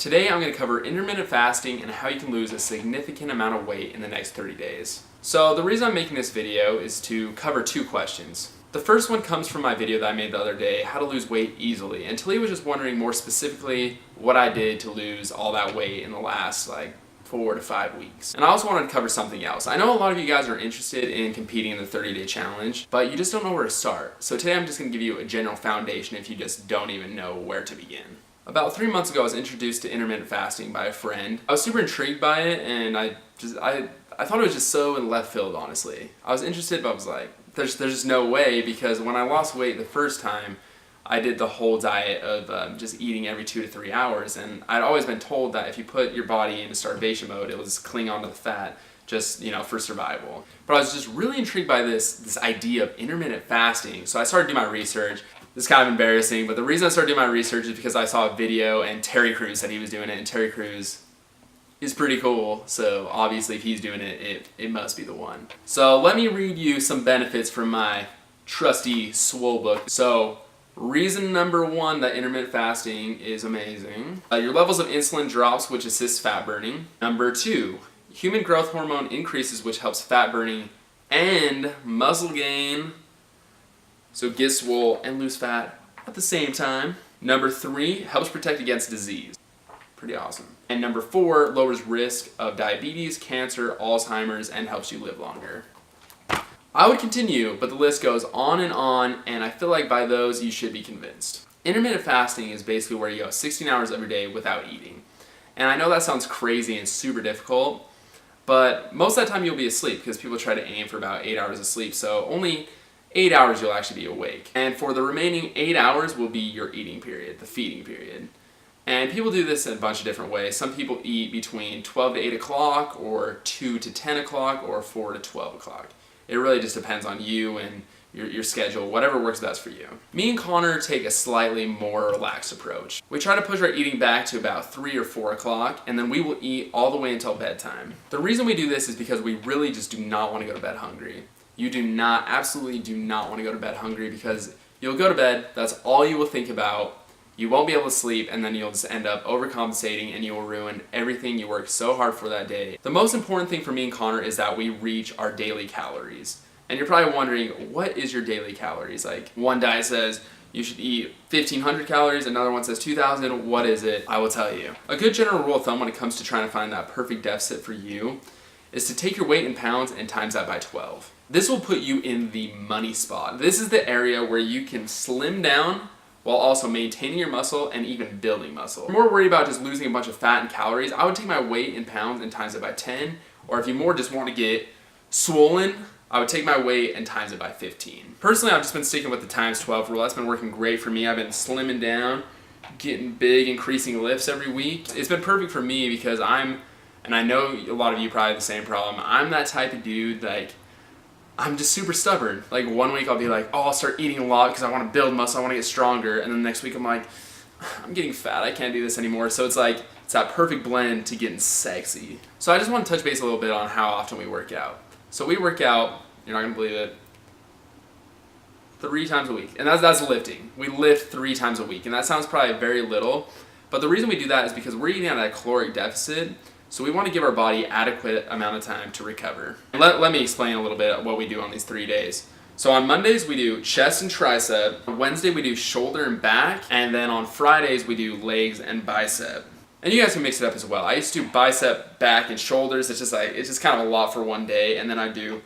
Today I'm going to cover intermittent fasting and how you can lose a significant amount of weight in the next 30 days. So the reason I'm making this video is to cover two questions. The first one comes from my video that I made the other day, how to lose weight easily. And Talia was just wondering more specifically what I did to lose all that weight in the last 4 to 5 weeks. And I also wanted to cover something else. I know a lot of you guys are interested in competing in the 30-day challenge, but you just don't know where to start. So today I'm just going to give you a general foundation if you just don't even know where to begin. About 3 months ago, I was introduced to intermittent fasting by a friend. I was super intrigued by it, and I thought it was just so in left field, honestly. I was interested, but I was like, there's just no way, because when I lost weight the first time, I did the whole diet of just eating every 2 to 3 hours, and I'd always been told that if you put your body into starvation mode, it will just cling onto the fat, just, for survival. But I was just really intrigued by this idea of intermittent fasting, so I started doing my research. This is kind of embarrassing, but the reason I started doing my research is because I saw a video and Terry Crews said he was doing it, and Terry Crews is pretty cool, so obviously if he's doing it, it must be the one. So let me read you some benefits from my trusty Swole book. So reason number 1 that intermittent fasting is amazing. Your levels of insulin drops, which assists fat burning. Number 2, human growth hormone increases, which helps fat burning and muscle gain. So get swole and lose fat at the same time. Number 3, helps protect against disease. Pretty awesome. And number 4, lowers risk of diabetes, cancer, Alzheimer's, and helps you live longer. I would continue, but the list goes on, and I feel like by those you should be convinced. Intermittent fasting is basically where you go 16 hours every day without eating. And I know that sounds crazy and super difficult, but most of that time you'll be asleep because people try to aim for about 8 hours of sleep, so only 8 hours you'll actually be awake. And for the remaining 8 hours will be your eating period, the feeding period. And people do this in a bunch of different ways. Some people eat between 12 to 8 o'clock, or 2 to 10 o'clock, or 4 to 12 o'clock. It really just depends on you and your schedule, whatever works best for you. Me and Connor take a slightly more relaxed approach. We try to push our eating back to about 3 or 4 o'clock, and then we will eat all the way until bedtime. The reason we do this is because we really just do not want to go to bed hungry. You absolutely do not want to go to bed hungry, because you'll go to bed, that's all you will think about, you won't be able to sleep, and then you'll just end up overcompensating and you will ruin everything you worked so hard for that day. The most important thing for me and Connor is that we reach our daily calories. And you're probably wondering, what is your daily calories? Like, one diet says you should eat 1,500 calories, another one says 2,000, what is it? I will tell you. A good general rule of thumb when it comes to trying to find that perfect deficit for you is to take your weight in pounds and times that by 12. This will put you in the money spot. This is the area where you can slim down while also maintaining your muscle and even building muscle. If you're more worried about just losing a bunch of fat and calories, I would take my weight in pounds and times it by 10. Or if you more just want to get swollen, I would take my weight and times it by 15. Personally, I've just been sticking with the times 12 rule. That's been working great for me. I've been slimming down, getting big, increasing lifts every week. It's been perfect for me because and I know a lot of you probably have the same problem, I'm that type of dude, I'm just super stubborn. Like, one week I'll be like, oh, I'll start eating a lot because I want to build muscle, I want to get stronger. And then the next week I'm like, I'm getting fat, I can't do this anymore. So it's that perfect blend to getting sexy. So I just want to touch base a little bit on how often we work out. So we work out, you're not going to believe it, 3 times a week. And that's lifting. We lift 3 times a week. And that sounds probably very little. But the reason we do that is because we're eating at a caloric deficit. So we want to give our body adequate amount of time to recover. Let me explain a little bit what we do on these 3 days. So on Mondays we do chest and tricep. On Wednesday we do shoulder and back. And then on Fridays we do legs and bicep. And you guys can mix it up as well. I used to do bicep, back, and shoulders. It's just kind of a lot for one day. And then I do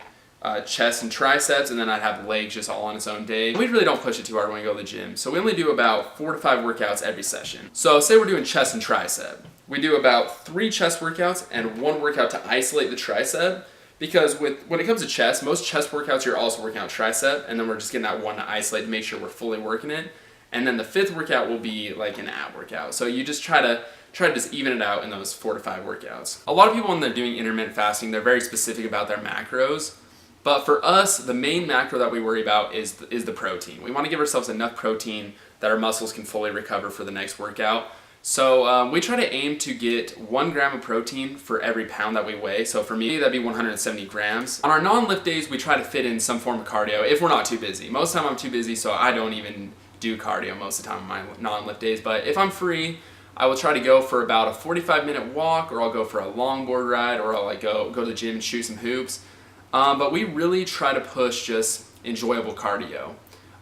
chest and triceps, and then I'd have legs just all on its own day. We really don't push it too hard when we go to the gym. So we only do about 4 to 5 workouts every session. So say we're doing chest and tricep. We do about 3 chest workouts and 1 workout to isolate the tricep, because when it comes to chest, most chest workouts you're also working out tricep, and then we're just getting that one to isolate to make sure we're fully working it. And then the 5th workout will be like an ab workout. So you just try to just even it out in those 4 to 5 workouts. A lot of people when they're doing intermittent fasting, they're very specific about their macros. But for us, the main macro that we worry about is the protein. We want to give ourselves enough protein that our muscles can fully recover for the next workout. So we try to aim to get 1 gram of protein for every pound that we weigh. So for me, that'd be 170 grams. On our non-lift days, we try to fit in some form of cardio if we're not too busy. Most of the time I'm too busy, so I don't even do cardio most of the time on my non-lift days. But if I'm free, I will try to go for about a 45-minute walk, or I'll go for a longboard ride, or I'll like go to the gym and shoot some hoops. But we really try to push just enjoyable cardio.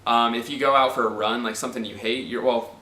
If you go out for a run, like something you hate,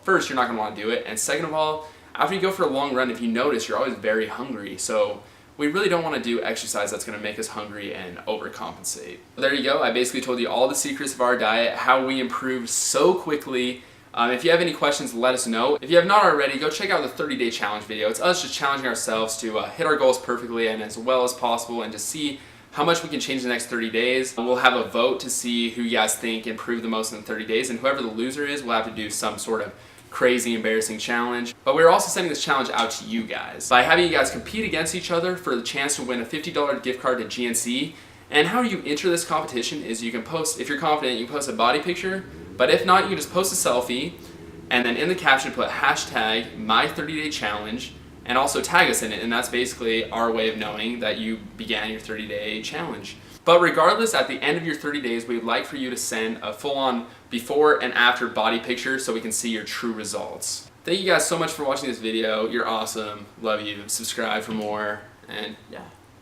first, you're not going to want to do it. And second of all, after you go for a long run, if you notice, you're always very hungry. So we really don't want to do exercise that's going to make us hungry and overcompensate. There you go. I basically told you all the secrets of our diet, how we improved so quickly. If you have any questions, let us know. If you have not already, go check out the 30-day challenge video. It's us just challenging ourselves to hit our goals perfectly and as well as possible, and to see how much we can change in the next 30 days. We'll have a vote to see who you guys think improved the most in the 30 days, and whoever the loser is, we'll have to do some sort of crazy, embarrassing challenge. But we're also sending this challenge out to you guys by having you guys compete against each other for the chance to win a $50 gift card to GNC. And how you enter this competition is you can post, if you're confident, you can post a body picture, but if not, you can just post a selfie, and then in the caption put hashtag my 30-day challenge, and also tag us in it, and that's basically our way of knowing that you began your 30-day challenge. But regardless, at the end of your 30 days, we'd like for you to send a full-on before and after body picture so we can see your true results. Thank you guys so much for watching this video. You're awesome. Love you. Subscribe for more, and yeah.